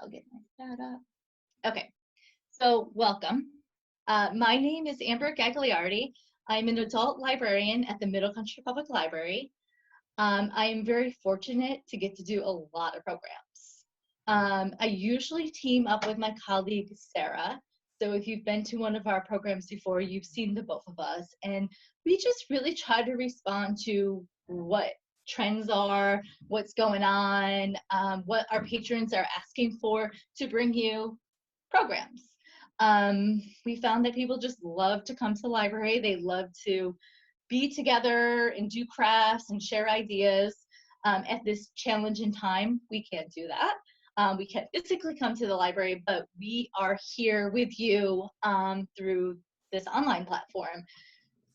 I'll get my data. Okay, so welcome. My name is Amber Gagliardi. I'm an adult librarian at the Middle Country Public Library. I am very fortunate to get to do a lot of programs. I usually team up with my colleague, Sarah. So if you've been to one of our programs before, you've seen the both of us. And we just really try to respond to what trends are, what's going on, what our patrons are asking for to bring you programs. We found that people just love to come to the library. They love to be together and do crafts and share ideas. At this challenging time, we can't do that. We can't physically come to the library, but we are here with you through this online platform.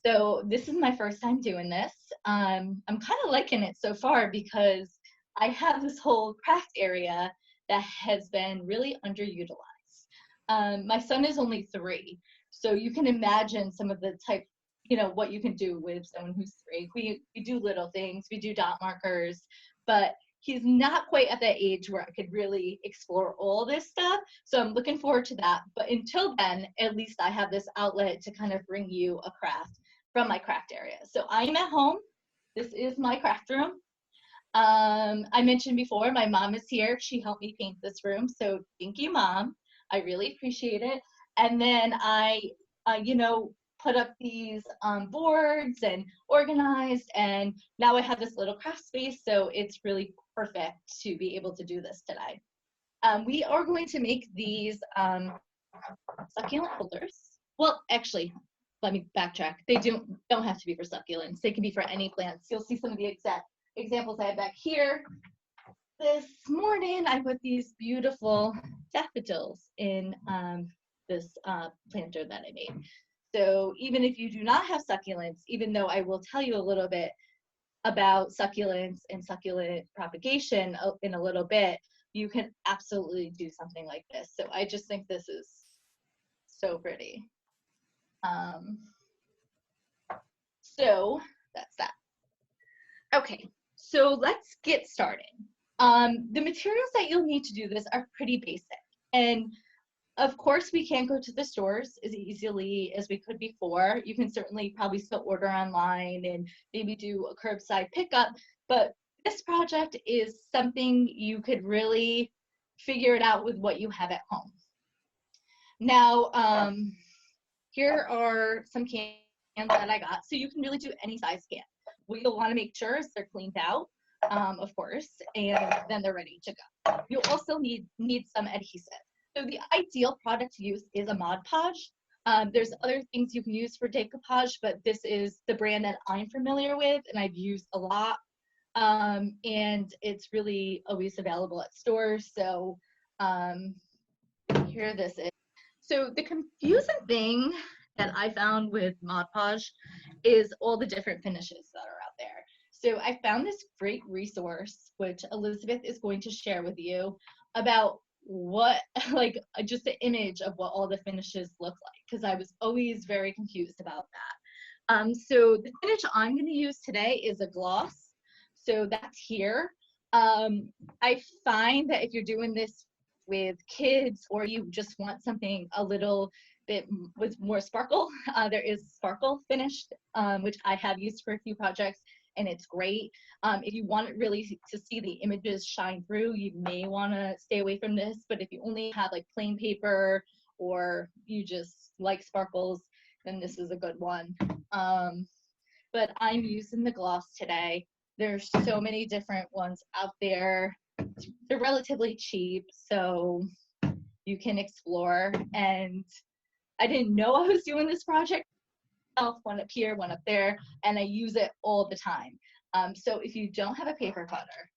So this is my first time doing this. I'm kind of liking it so far because I have this whole craft area that has been really underutilized. My son is only 3, so you can imagine some of the type, what you can do with someone who's 3. We do little things, we do dot markers, but he's not quite at that age where I could really explore all this stuff. So I'm looking forward to that. But until then, at least I have this outlet to kind of bring you a craft from my craft area. So I'm at home. This is my craft room. I mentioned before, my mom is here. She helped me paint this room. So thank you, Mom. I really appreciate it. And then I, put up these boards and organized, and now I have this little craft space, so it's really perfect to be able to do this today. We are going to make these succulent holders. Well, actually, let me backtrack. They don't have to be for succulents. They can be for any plants. You'll see some of the exact examples I have back here. This morning, I put these beautiful daffodils in this planter that I made. So even if you do not have succulents, even though I will tell you a little bit about succulents and succulent propagation in a little bit, you can absolutely do something like this. So I just think this is so pretty. So that's that. Okay, so let's get started. The materials that you'll need to do this are pretty basic. And of course, we can't go to the stores as easily as we could before. You can certainly probably still order online and maybe do a curbside pickup, but this project is something you could really figure it out with what you have at home. Now, here are some cans that I got. So you can really do any size can. What you'll want to make sure is they're cleaned out, of course, and then they're ready to go. You'll also need some adhesive. So the ideal product to use is a Mod Podge. There's other things you can use for decoupage, but this is the brand that I'm familiar with and I've used a lot. And it's really always available at stores. So here this is. So the confusing thing that I found with Mod Podge is all the different finishes that are out there. So I found this great resource, which Elizabeth is going to share with you, about what, like, just the image of what all the finishes look like, because I was always very confused about that. So the finish I'm going to use today is a gloss. So that's here. I find that if you're doing this with kids or you just want something a little bit with more sparkle, there is sparkle finished, which I have used for a few projects, and it's great. If you want really to see the images shine through, you may want to stay away from this, but if you only have like plain paper or you just like sparkles, then this is a good one. But I'm using the gloss today. There's so many different ones out there. They're relatively cheap, so you can explore. And I didn't know I was doing this project. One up here, one up there, and I use it all the time. So if you don't have a paper cutter,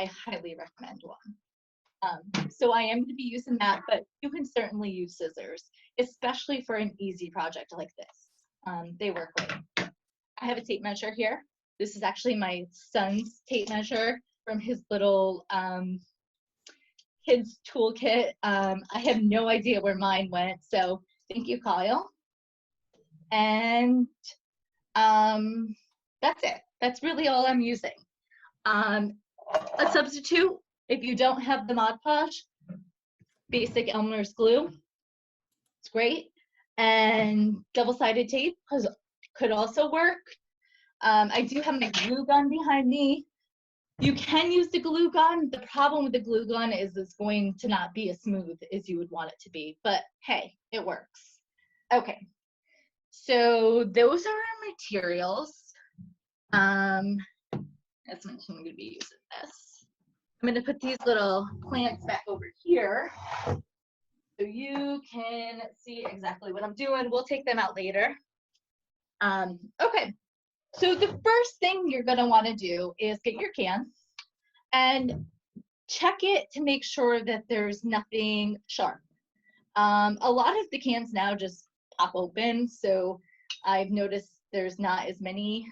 I highly recommend one. So I am going to be using that, but you can certainly use scissors, especially for an easy project like this. They work great. I have a tape measure here. This is actually my son's tape measure from his little kids toolkit. I have no idea where mine went, so thank you, Kyle. And that's it. That's really all I'm using. A substitute, if you don't have the Mod Podge, basic Elmer's glue. It's great. And double-sided tape could also work. I do have my glue gun behind me. You can use the glue gun. The problem with the glue gun is it's going to not be as smooth as you would want it to be, but hey, it works. Okay, so those are our materials. As mentioned, I'm going to be using this. I'm going to put these little plants back over here so you can see exactly what I'm doing. We'll take them out later. Okay, so the first thing you're going to want to do is get your can and check it to make sure that there's nothing sharp. A lot of the cans now just pop open, so I've noticed there's not as many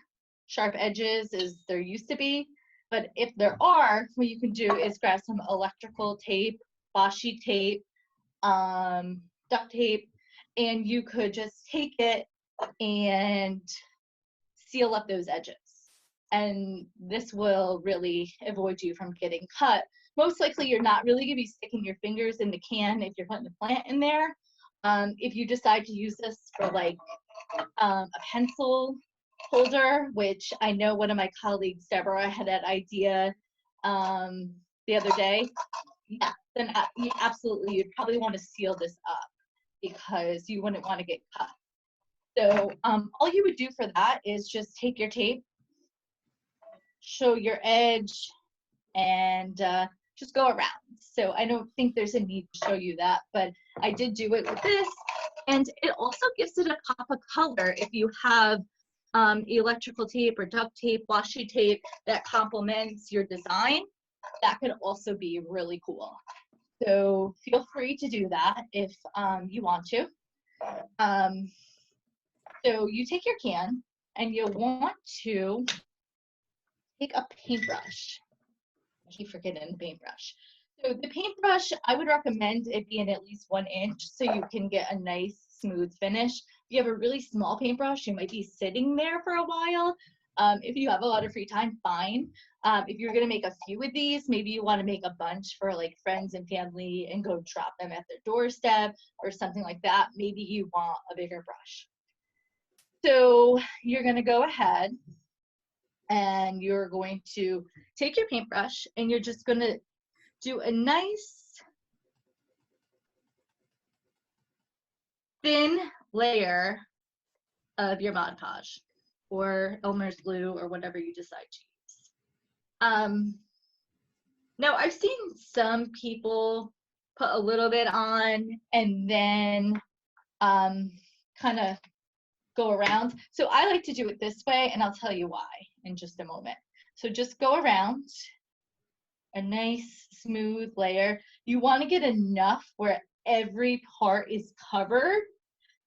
sharp edges as there used to be. But if there are, what you can do is grab some electrical tape, washi tape, duct tape, and you could just take it and seal up those edges. And this will really avoid you from getting cut. Most likely you're not really going to be sticking your fingers in the can if you're putting the plant in there. If you decide to use this for like a pencil holder, which I know one of my colleagues, Deborah, had that idea the other day, yeah, then absolutely you'd probably want to seal this up because you wouldn't want to get cut. So all you would do for that is just take your tape, show your edge, and just go around. So I don't think there's a need to show you that, but I did do it with this, and it also gives it a pop of color if you have electrical tape or duct tape, washi tape that complements your design. That could also be really cool. So feel free to do that if you want to. So you take your can and you'll want to take a paintbrush. I keep forgetting the paintbrush. So the paintbrush, I would recommend it being at least 1 inch so you can get a nice smooth finish. If you have a really small paintbrush, you might be sitting there for a while. If you have a lot of free time, fine. If you're gonna make a few of these, maybe you wanna make a bunch for like friends and family and go drop them at their doorstep or something like that. Maybe you want a bigger brush. So you're gonna go ahead and you're going to take your paintbrush and you're just gonna do a nice thin layer of your Mod Podge or Elmer's glue or whatever you decide to use. Now I've seen some people put a little bit on and then kind of go around. So I like to do it this way, and I'll tell you why in just a moment. So just go around a nice smooth layer. You want to get enough where every part is covered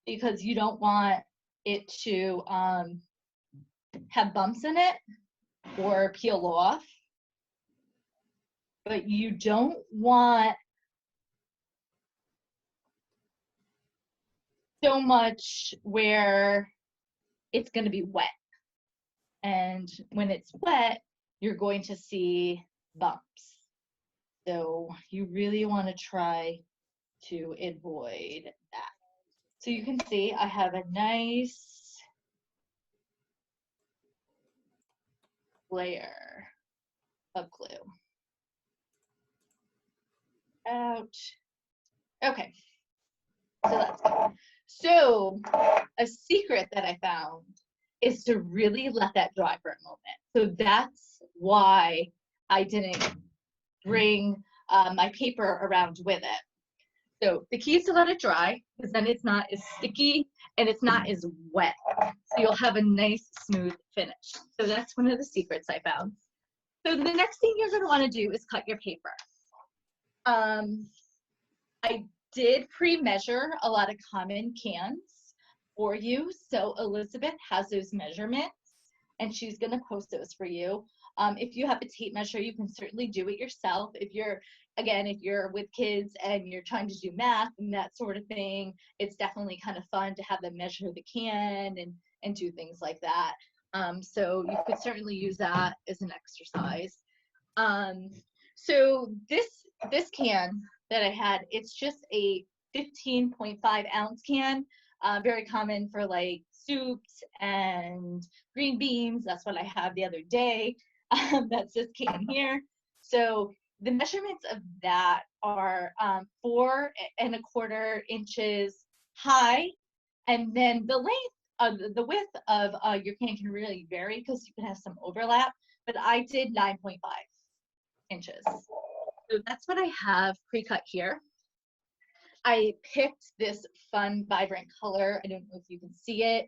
because you don't want it to have bumps in it or peel off. But you don't want so much where it's going to be wet. And when it's wet, you're going to see bumps. So you really want to try to avoid that. So you can see I have a nice layer of glue. Out. Okay, so that's good. So a secret that I found is to really let that dry for a moment. So that's why I didn't bring my paper around with it. So the key is to let it dry because then it's not as sticky and it's not as wet. So you'll have a nice smooth finish. So that's one of the secrets I found. So the next thing you're going to want to do is cut your paper. I did pre-measure a lot of common cans for you. So Elizabeth has those measurements and she's going to post those for you. If you have a tape measure, you can certainly do it yourself. If you're with kids and you're trying to do math and that sort of thing, it's definitely kind of fun to have them measure the can and do things like that. So you could certainly use that as an exercise. So this can that I had. It's just a 15.5 ounce can, very common for like soups and green beans. That's what I have the other day. That's this can here. So the measurements of that are 4¼ inches high, and then the length, the width of your can can really vary because you can have some overlap, but I did 9.5 inches. So that's what I have pre-cut here. I picked this fun, vibrant color. I don't know if you can see it.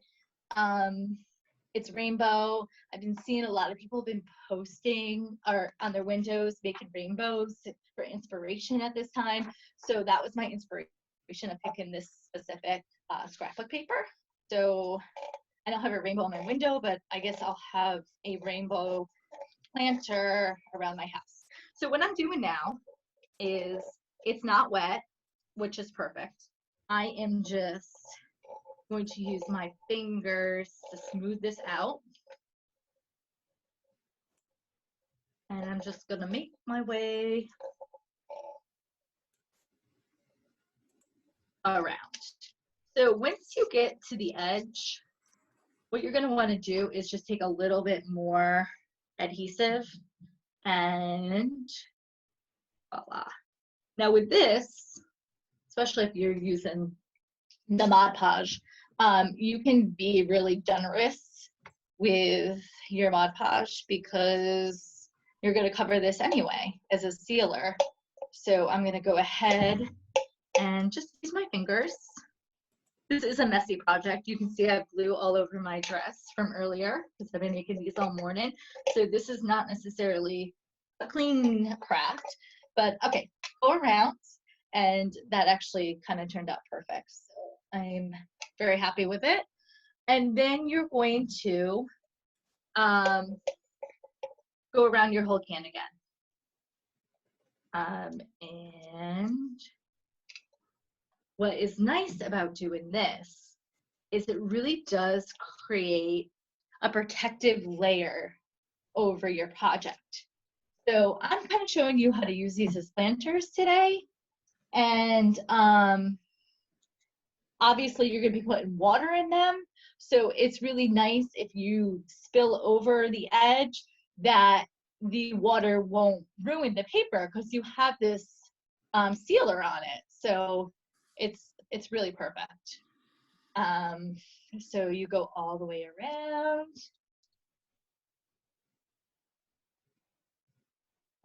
It's rainbow. I've been seeing a lot of people have been posting or on their windows making rainbows for inspiration at this time. So that was my inspiration of picking this specific scrapbook paper. So I don't have a rainbow on my window, but I guess I'll have a rainbow planter around my house. So what I'm doing now is, it's not wet, which is perfect. I am just going to use my fingers to smooth this out. And I'm just gonna make my way around. So once you get to the edge, what you're gonna wanna do is just take a little bit more adhesive and voila. Now with this, especially if you're using the Mod Podge, you can be really generous with your Mod Podge because you're going to cover this anyway as a sealer. So I'm going to go ahead and just use my fingers. This is a messy project. You can see I have glue all over my dress from earlier because I've been making these all morning. So this is not necessarily a clean craft, but okay, go around. And that actually kind of turned out perfect. So I'm very happy with it. And then you're going to go around your whole can again. And what is nice about doing this is it really does create a protective layer over your project. So I'm kind of showing you how to use these as planters today. And obviously you're going to be putting water in them. So it's really nice if you spill over the edge that the water won't ruin the paper because you have this sealer on it. So it's really perfect. So you go all the way around.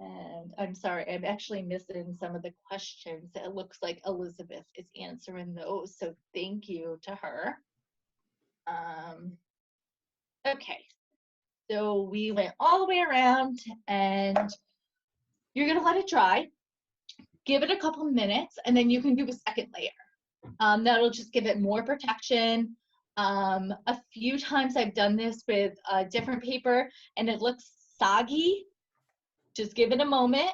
And I'm sorry, I'm actually missing some of the questions. It looks like Elizabeth is answering those, so thank you to her. Okay, so we went all the way around and you're gonna let it dry. Give it a couple minutes and then you can do a second layer. That'll just give it more protection. A few times I've done this with a different paper and it looks soggy. Just give it a moment.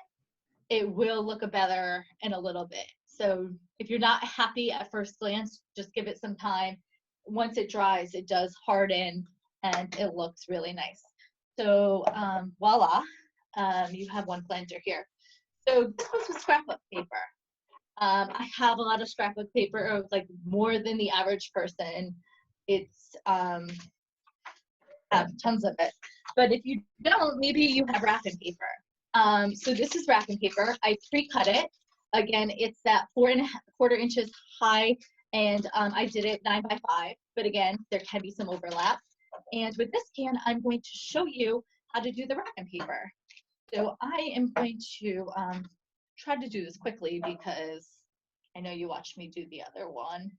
It will look better in a little bit. So if you're not happy at first glance, just give it some time. Once it dries, it does harden and it looks really nice. So voila, you have one planter here. So this was with scrapbook paper. I have a lot of scrapbook paper, like more than the average person. It's have tons of it. But if you don't, maybe you have wrapping paper. So this is wrapping paper. I pre-cut it. Again, it's that 4¼ inches high, and I did it 9x5. But again, there can be some overlap. And with this can, I'm going to show you how to do the wrapping paper. So I am going to try to do this quickly because I know you watched me do the other one.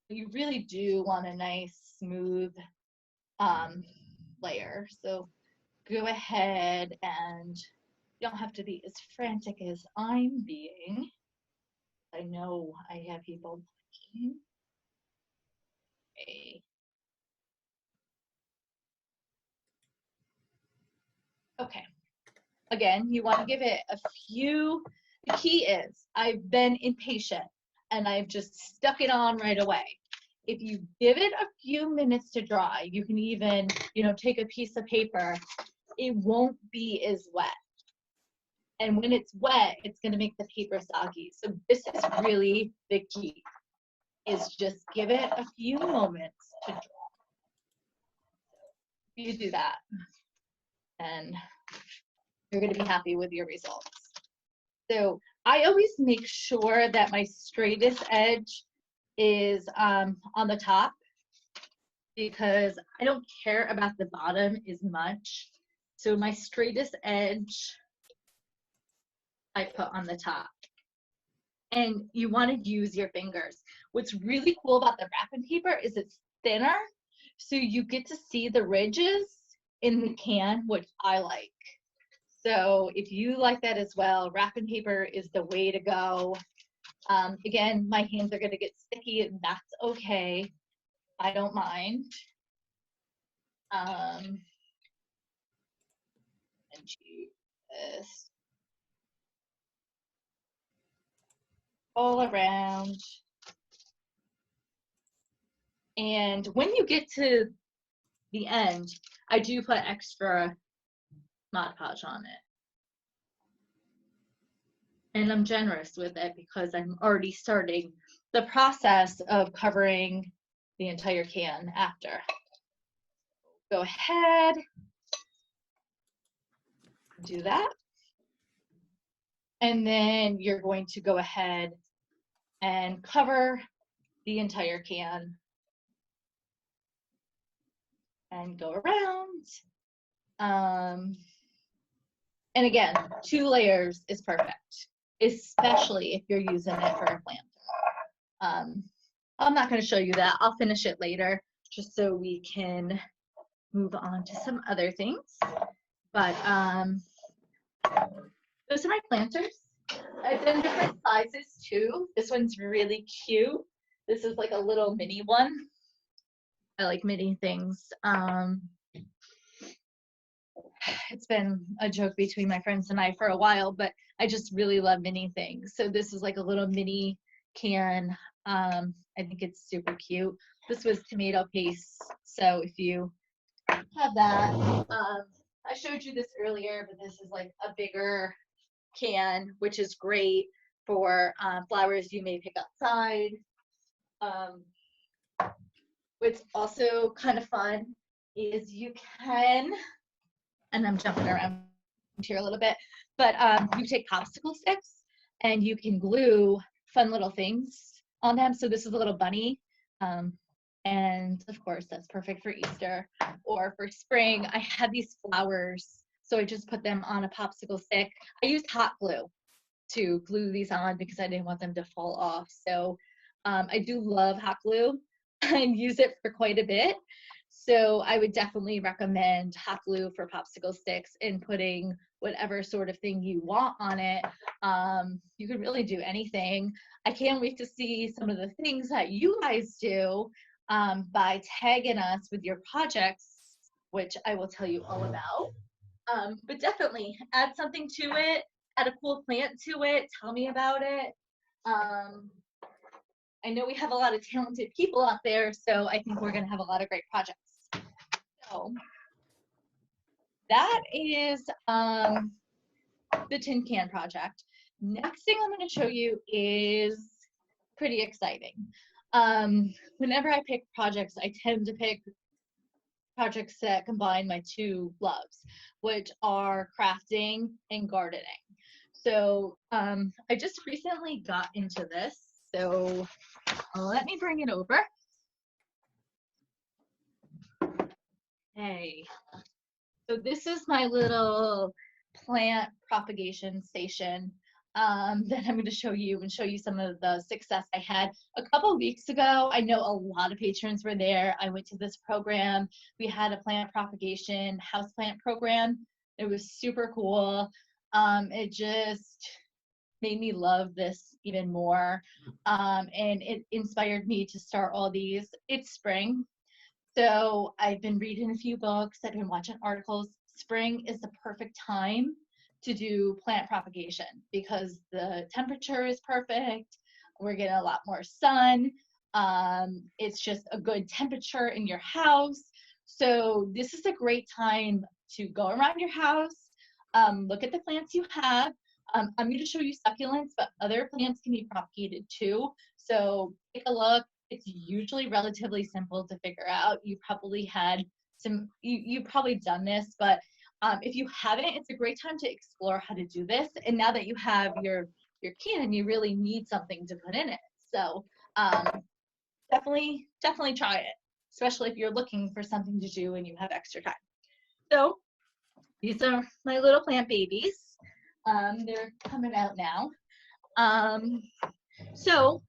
You really do want a nice, smooth layer. So go ahead, and you don't have to be as frantic as I'm being. I know I have people watching. Okay. Okay. Again, you want to give it a few. The key is I've been impatient and I've just stuck it on right away. If you give it a few minutes to dry, you can even, take a piece of paper. It won't be as wet. And when it's wet, it's going to make the paper soggy. So this is really the key, is just give it a few moments to dry. If you do that, then you're going to be happy with your results. So I always make sure that my straightest edge is on the top, because I don't care about the bottom as much. So my straightest edge I put on the top. And you want to use your fingers. What's really cool about the wrapping paper is it's thinner, so you get to see the ridges in the can, which I like. So if you like that as well, wrapping paper is the way to go. Again, my hands are going to get sticky, and that's okay. I don't mind. And this all around. And when you get to the end, I do put extra Mod Podge on it. And I'm generous with it because I'm already starting the process of covering the entire can after. Go ahead, do that. And then you're going to go ahead and cover the entire can and go around. And again, 2 layers is perfect, especially if you're using it for a planter. I'm not going to show you that. I'll finish it later just so we can move on to some other things. But those are my planters. I've done different sizes too. This one's really cute. This is like a little mini one. I like mini things. It's been a joke between my friends and I for a while, but I just really love mini things. So this is like a little mini can. I think it's super cute. This was tomato paste. So if you have that, I showed you this earlier, but this is like a bigger can, which is great for flowers you may pick outside. What's also kind of fun is you can, and I'm jumping around here a little bit, but you take popsicle sticks and you can glue fun little things on them. So this is a little bunny. And of course, that's perfect for Easter or for spring. I had these flowers, so I just put them on a popsicle stick. I used hot glue to glue these on because I didn't want them to fall off. So I do love hot glue and use it for quite a bit. So I would definitely recommend hot glue for popsicle sticks and putting whatever sort of thing you want on it. You could really do anything. I can't wait to see some of the things that you guys do by tagging us with your projects, which I will tell you all about. But definitely add something to it, add a cool plant to it, tell me about it. I know we have a lot of talented people out there, so I think we're going to have a lot of great projects. So that is the tin can project. Next thing I'm going to show you is pretty exciting. Whenever I pick projects, I tend to pick projects that combine my 2 loves, which are crafting and gardening. So I just recently got into this. So let me bring it over. Hey, so this is my little plant propagation station that I'm going to show you and show you some of the success I had a couple weeks ago. I know a lot of patrons were there. I went to this program. We had a plant propagation houseplant program. It was super cool. It just made me love this even more. And it inspired me to start all these. It's spring. So I've been reading a few books. I've been watching articles. Spring is the perfect time to do plant propagation because the temperature is perfect. We're getting a lot more sun. It's just a good temperature in your house. So this is a great time to go around your house, look at the plants you have, I'm going to show you succulents, but other plants can be propagated too. So take a look. It's usually relatively simple to figure out. You probably had you've probably done this, but if you haven't, it's a great time to explore how to do this. And now that you have your can, you really need something to put in it. So definitely try it, especially if you're looking for something to do and you have extra time. So these are my little plant babies. They're coming out now. So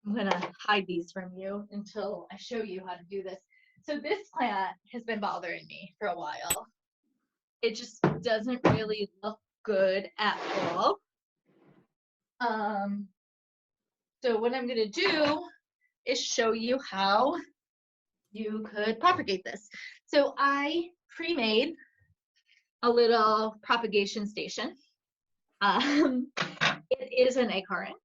I'm gonna hide these from you until I show you how to do this. So this plant has been bothering me for a while. It just doesn't really look good at all. So what I'm gonna do is show you how you could propagate this. So I pre-made a little propagation station. It is an egg carton.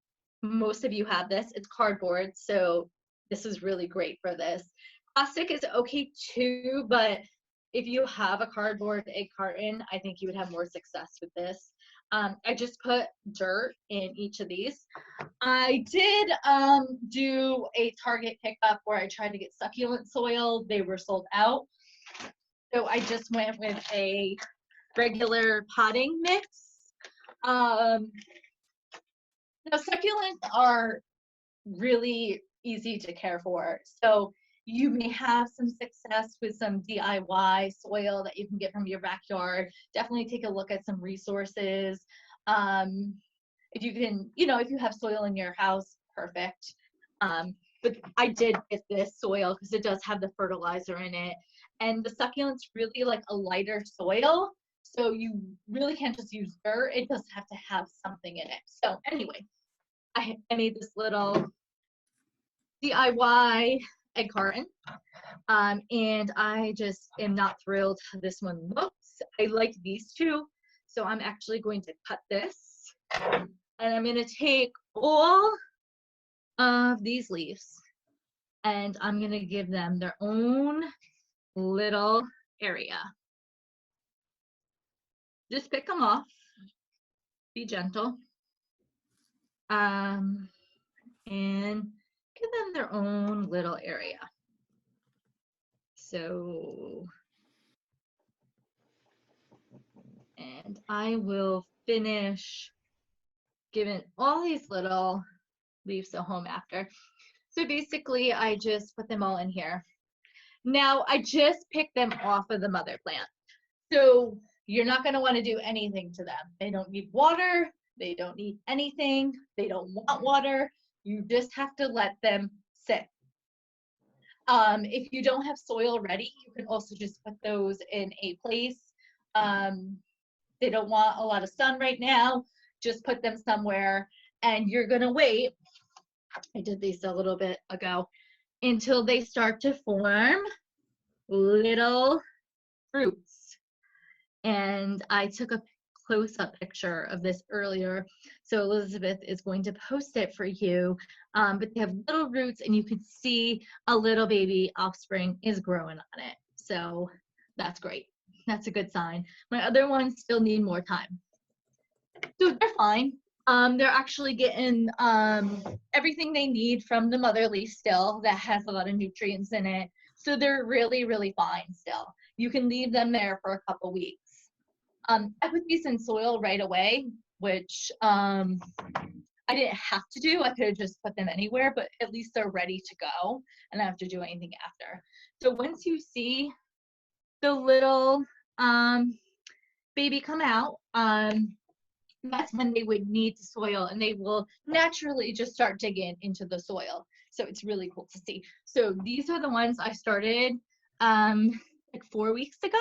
Most of you have this. It's cardboard, so this is really great for this. Plastic is okay too, but if you have a cardboard egg carton, I think you would have more success with this. I just put dirt in each of these. I did do a Target pickup where I tried to get succulent soil. They were sold out. So I just went with a regular potting mix. Now succulents are really easy to care for. So you may have some success with some DIY soil that you can get from your backyard. Definitely take a look at some resources. If you can, if you have soil in your house, perfect. But I did get this soil because it does have the fertilizer in it. And the succulents really like a lighter soil. So you really can't just use dirt. It does have to have something in it. So anyway, I made this little DIY egg carton. And I just am not thrilled how this one looks. I like these two. So I'm actually going to cut this. And I'm going to take all of these leaves and I'm going to give them their own little area. Just pick them off. Be gentle. And give them their own little area. So, and I will finish giving all these little leaves a home after. So basically, I just put them all in here. Now, I just picked them off of the mother plant. So you're not going to want to do anything to them. They don't need water. They don't need anything. They don't want water. You just have to let them sit. If you don't have soil ready, you can also just put those in a place. They don't want a lot of sun right now. Just put them somewhere and you're going to wait. I did these a little bit ago until they start to form little fruits. And I took a close-up picture of this earlier, so Elizabeth is going to post it for you. But they have little roots and you can see a little baby offspring is growing on it. So that's great. That's a good sign. My other ones still need more time. So they're fine. They're actually getting everything they need from the mother leaf still that has a lot of nutrients in it. So they're really, really fine still. You can leave them there for a couple weeks. I put these in soil right away, which I didn't have to do. I could have just put them anywhere, but at least they're ready to go and I don't have to do anything after. So once you see the little baby come out, that's when they would need the soil and they will naturally just start digging into the soil. So it's really cool to see. So these are the ones I started like 4 weeks ago.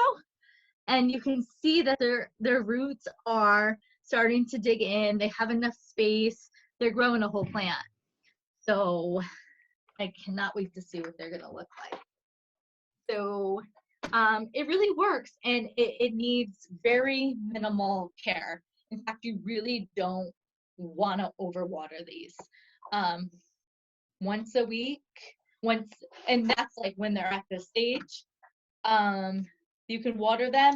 And you can see that their roots are starting to dig in. They have enough space. They're growing a whole plant. So I cannot wait to see what they're going to look like. So it really works and it needs very minimal care. In fact, you really don't want to overwater these. Once a week, and that's like when they're at this stage. You can water them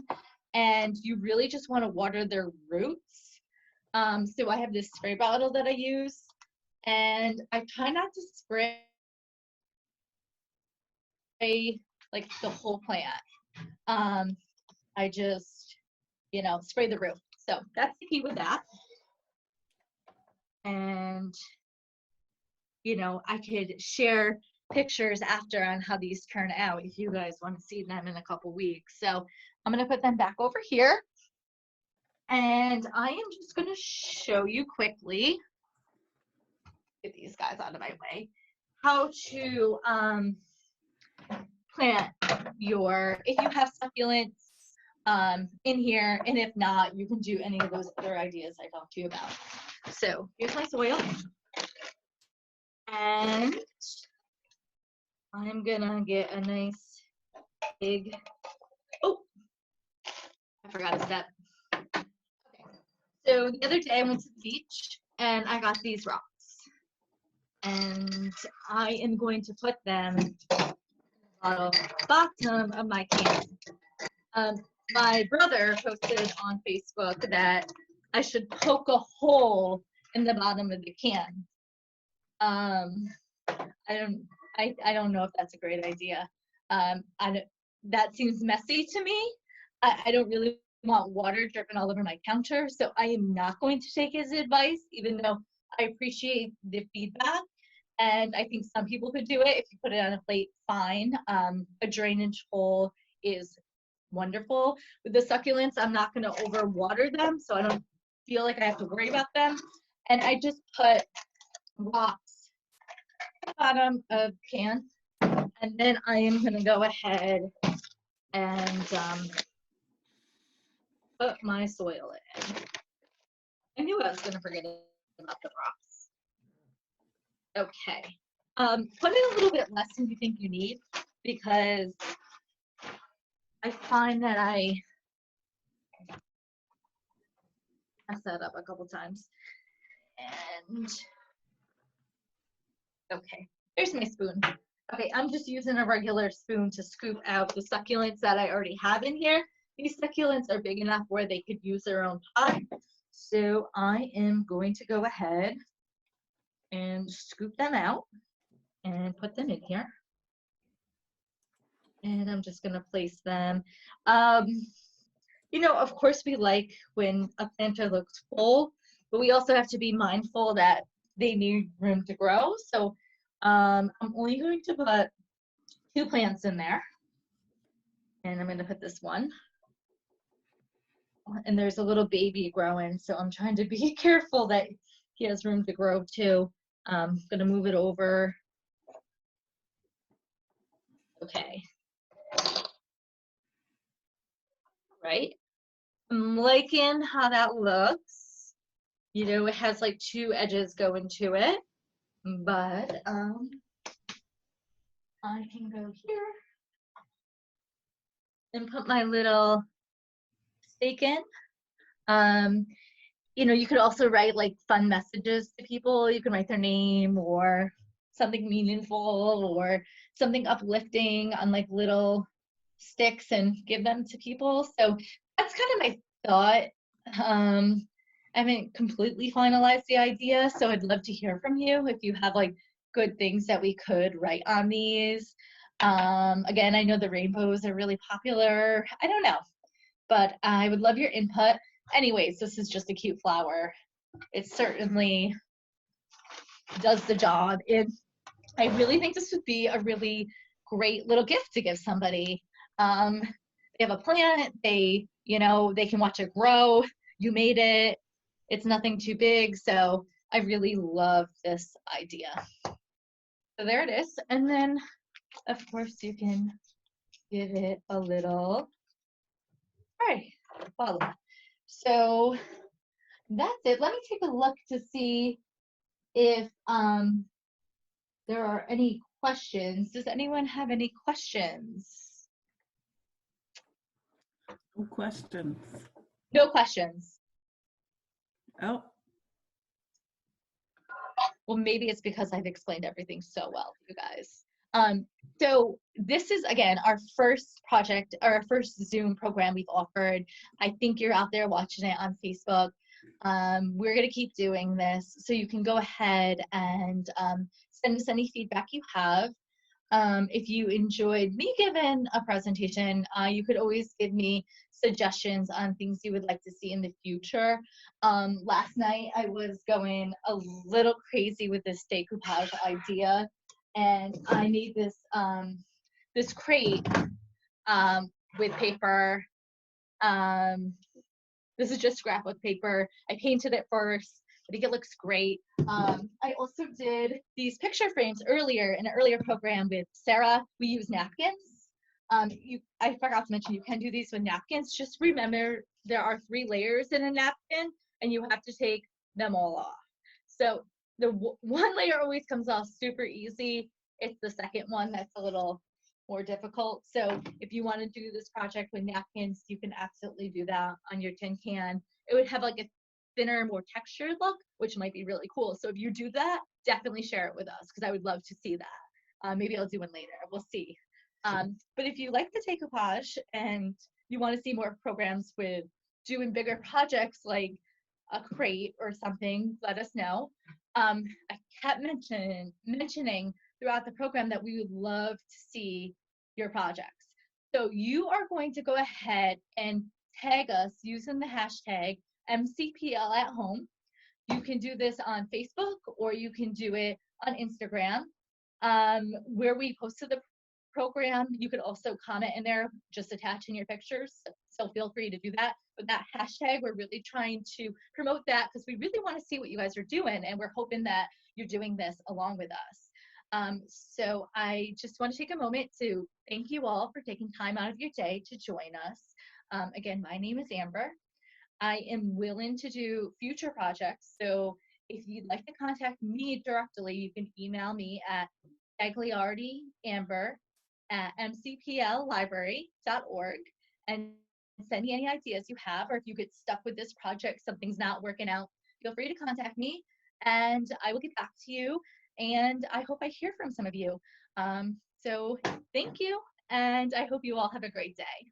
and you really just want to water their roots So I have this spray bottle that I use, and I try not to spray like the whole plant. I just, spray the roof. So that's the key with that. And, I could share pictures after on how these turn out if you guys want to see them in a couple weeks. So I'm going to put them back over here. And I am just going to show you quickly, get these guys out of my way, how to plant if you have succulents in here, and if not, you can do any of those other ideas I talked to you about. So here's my soil, and I'm gonna get a nice big, oh, I forgot a step. Okay. So the other day I went to the beach and I got these rocks, and I am going to put them in the bottom of my can. My brother posted on Facebook that I should poke a hole in the bottom of the can. I don't know if that's a great idea. That seems messy to me. I don't really want water dripping all over my counter, so I am not going to take his advice, even though I appreciate the feedback. And I think some people could do it. If you put it on a plate, fine. A drainage hole is wonderful. With the succulents, I'm not going to overwater them, so I don't feel like I have to worry about them. And I just put rocks at the bottom of the can. And then I am going to go ahead and put my soil in. I knew I was going to forget about the rocks. Okay. Put in a little bit less than you think you need, because I find that I messed that up a couple times. And okay, there's my spoon. Okay, I'm just using a regular spoon to scoop out the succulents that I already have in here. These succulents are big enough where they could use their own pot. So I am going to go ahead and scoop them out and put them in here. And I'm just going to place them. Of course, we like when a planter looks full, but we also have to be mindful that they need room to grow. So I'm only going to put 2 plants in there. And I'm going to put this one. And there's a little baby growing, so I'm trying to be careful that he has room to grow too. I'm going to move it over. Okay. Right. I'm liking how that looks. It has like 2 edges going to it, but I can go here and put my little stake in. You could also write like fun messages to people. You can write their name or something meaningful or something uplifting on like little sticks and give them to people. So that's kind of my thought. I haven't completely finalized the idea, so I'd love to hear from you if you have like good things that we could write on these. Again, I know the rainbows are really popular. I don't know, but I would love your input. Anyways, this is just a cute flower. It certainly does the job. I really think this would be a really great little gift to give somebody. They have a plant, they can watch it grow. You made it. It's nothing too big. So I really love this idea. So there it is. And then, of course, you can give it a little, all right, voila. So that's it. Let me take a look to see if there are any questions. Does anyone have any questions? No questions. No questions. Oh. Well, maybe it's because I've explained everything so well, you guys. So this is, again, our first project, or our first Zoom program we've offered. I think you're out there watching it on Facebook. We're going to keep doing this, so you can go ahead and send us any feedback you have. If you enjoyed me giving a presentation, you could always give me suggestions on things you would like to see in the future. Last night I was going a little crazy with this decoupage idea, and I made this this crate with paper. This is just scrapbook paper. I painted it first. I think it looks great. I also did these picture frames earlier in an earlier program with Sarah. We use napkins. I forgot to mention you can do these with napkins. Just remember there are 3 layers in a napkin, and you have to take them all off. So the one layer always comes off super easy. It's the second one that's a little more difficult. So if you want to do this project with napkins, you can absolutely do that on your tin can. It would have like a thinner, more textured look, which might be really cool. So if you do that, definitely share it with us because I would love to see that. Maybe I'll do one later. We'll see. But if you like the decoupage and you want to see more programs with doing bigger projects like a crate or something, let us know. I kept mentioning throughout the program that we would love to see your projects. So you are going to go ahead and tag us using the hashtag MCPL at home. You can do this on Facebook or you can do it on Instagram. Where we posted the program, you could also comment in there, just attaching your pictures. So feel free to do that. But that hashtag, we're really trying to promote that because we really want to see what you guys are doing, and we're hoping that you're doing this along with us. So I just want to take a moment to thank you all for taking time out of your day to join us. Again, my name is Amber. I am willing to do future projects. So if you'd like to contact me directly, you can email me at gagliardiamber@mcpllibrary.org and send me any ideas you have, or if you get stuck with this project, something's not working out, feel free to contact me and I will get back to you. And I hope I hear from some of you. So thank you, and I hope you all have a great day.